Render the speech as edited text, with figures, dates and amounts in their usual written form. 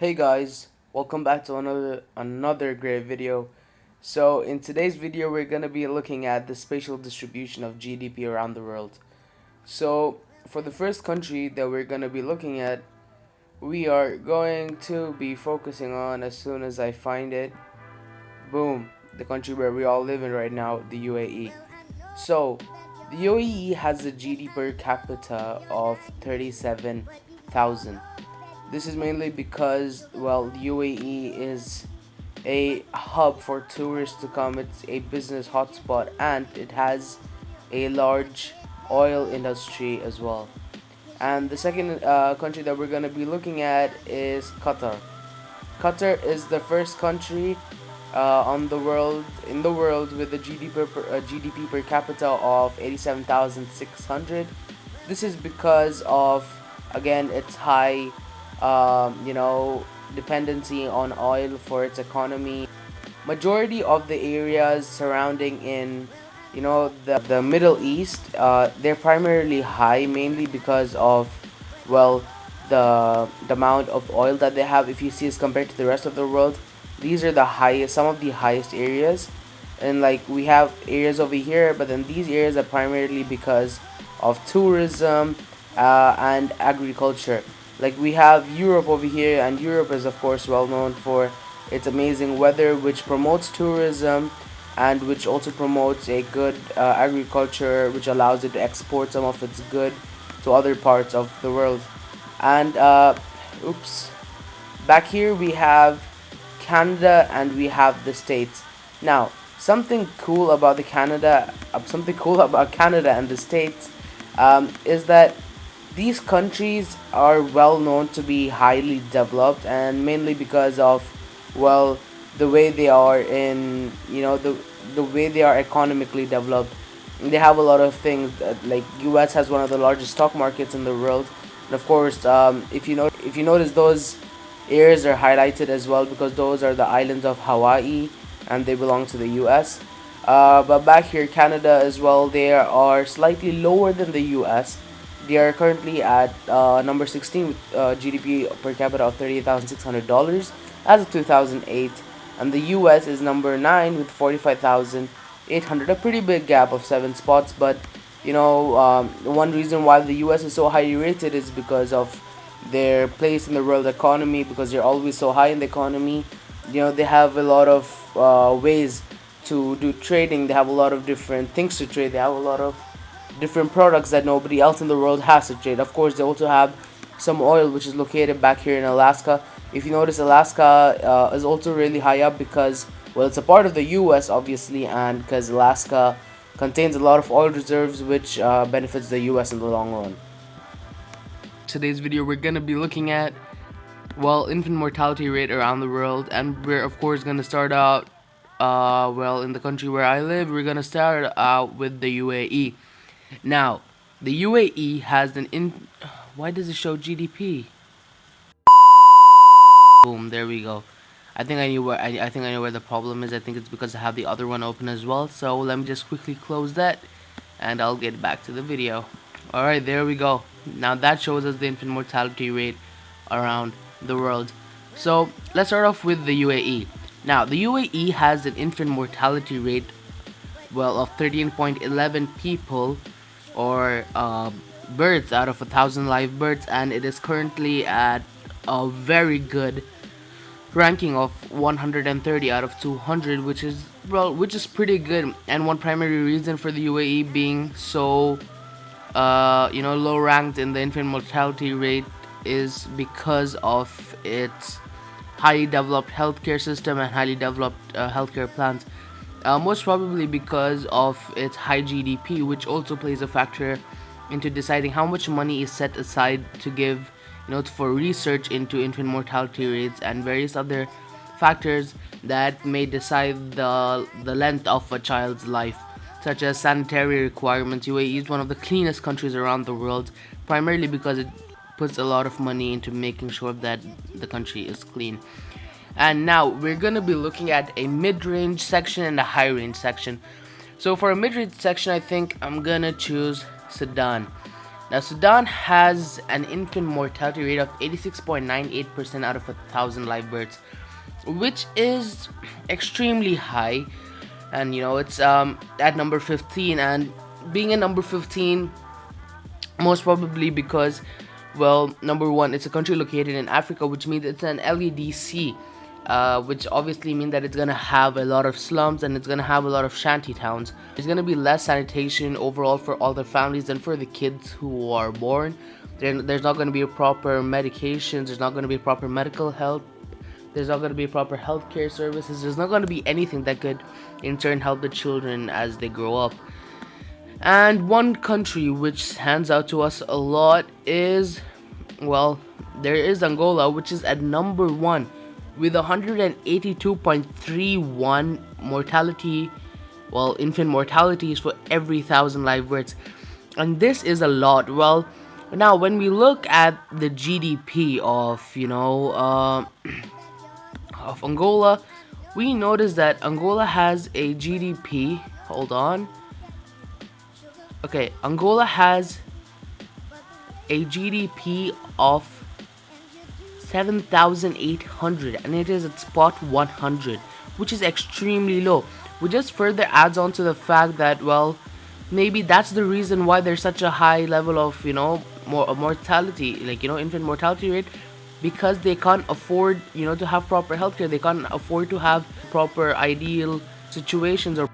Hey guys, welcome back to another great video. So in today's video we're going to be looking at the spatial distribution of GDP around the world. So for the first country that we're going to be looking at, we are going to be focusing on, as soon as I find it, boom, the country where we all live in right now, the UAE. So the UAE has a GDP per capita of 37,000. This is mainly because, well, the UAE is a hub for tourists to come. It's a business hotspot and it has a large oil industry as well. And the second country that we're going to be looking at is Qatar. Qatar is the first country on the world in the world with a GDP per capita of 87,600. This is because of, again, its high dependency on oil for its economy. Majority of the areas surrounding in the Middle East, they're primarily high, mainly because of, well, the amount of oil that they have. If you see as compared to the rest of the world, these are the highest, some of the highest areas. And like, we have areas over here, but then these areas are primarily because of tourism and agriculture. Like, we have Europe over here, and Europe is of course well known for its amazing weather, which promotes tourism and which also promotes a good agriculture, which allows it to export some of its good to other parts of the world. And oops, back here we have Canada and we have the States. Now, something cool about Canada and the States is that these countries are well known to be highly developed, and mainly because of, well, the way they are in, the way they are economically developed. They have a lot of things like US has one of the largest stock markets in the world. And of course, if you notice, those areas are highlighted as well because those are the islands of Hawaii and they belong to the US. But back here, Canada as well, they are slightly lower than the US. They are currently at number 16 with GDP per capita of $38,600 as of 2008. And the US is number 9 with 45,800, a pretty big gap of 7 spots. But one reason why the US is so highly rated is because of their place in the world economy, because they're always so high in the economy. They have a lot of ways to do trading. They have a lot of different things to trade. They have a lot of different products that nobody else in the world has to trade. Of course, they also have some oil, which is located back here in Alaska. If you notice, Alaska is also really high up because, well, it's a part of the US, obviously, and because Alaska contains a lot of oil reserves, which benefits the US in the long run. Today's video, we're going to be looking at, well, infant mortality rate around the world, and we're of course going to start out, well, in the country where I live. We're going to start out with the UAE. Now, the UAE has why does it show GDP? Boom, there we go. I think I know where the problem is. I think it's because I have the other one open as well. So let me just quickly close that and I'll get back to the video. Alright, there we go. Now that shows us the infant mortality rate around the world. So let's start off with the UAE. Now, the UAE has an infant mortality rate, well, of 13.11 people, or birds out of 1,000 live birds, and it is currently at a very good ranking of 130 out of 200, which is pretty good. And one primary reason for the UAE being so low ranked in the infant mortality rate is because of its highly developed healthcare system and highly developed healthcare plans. Most probably because of its high GDP, which also plays a factor into deciding how much money is set aside to give, for research into infant mortality rates and various other factors that may decide the length of a child's life, such as sanitary requirements. UAE is one of the cleanest countries around the world, primarily because it puts a lot of money into making sure that the country is clean. And now we're going to be looking at a mid-range section and a high-range section. So for a mid-range section, I think I'm going to choose Sudan. Now, Sudan has an infant mortality rate of 86.98% out of 1,000 live births, which is extremely high. And it's at number 15, and being a number 15, most probably because, well, number one, it's a country located in Africa, which means it's an LEDC, which obviously means that it's gonna have a lot of slums and it's gonna have a lot of shanty towns. There's gonna be less sanitation overall for all the families and for the kids who are born. There's not gonna be a proper medications. There's not gonna be proper medical health. There's not gonna be proper healthcare services. There's not gonna be anything that could, in turn, help the children as they grow up. And one country which stands out to us a lot is, well, there is Angola, which is at number one with 182.31 mortality, well, infant mortalities for every 1,000 live births. And this is a lot. Well, now when we look at the GDP of Angola, we notice that Angola has a GDP. Hold on. Okay, Angola has a GDP of 7,800 and it is at spot 100, which is extremely low. Which just further adds on to the fact that, well, maybe that's the reason why there's such a high level of, mortality, like, infant mortality rate, because they can't afford, to have proper healthcare. They can't afford to have proper ideal situations or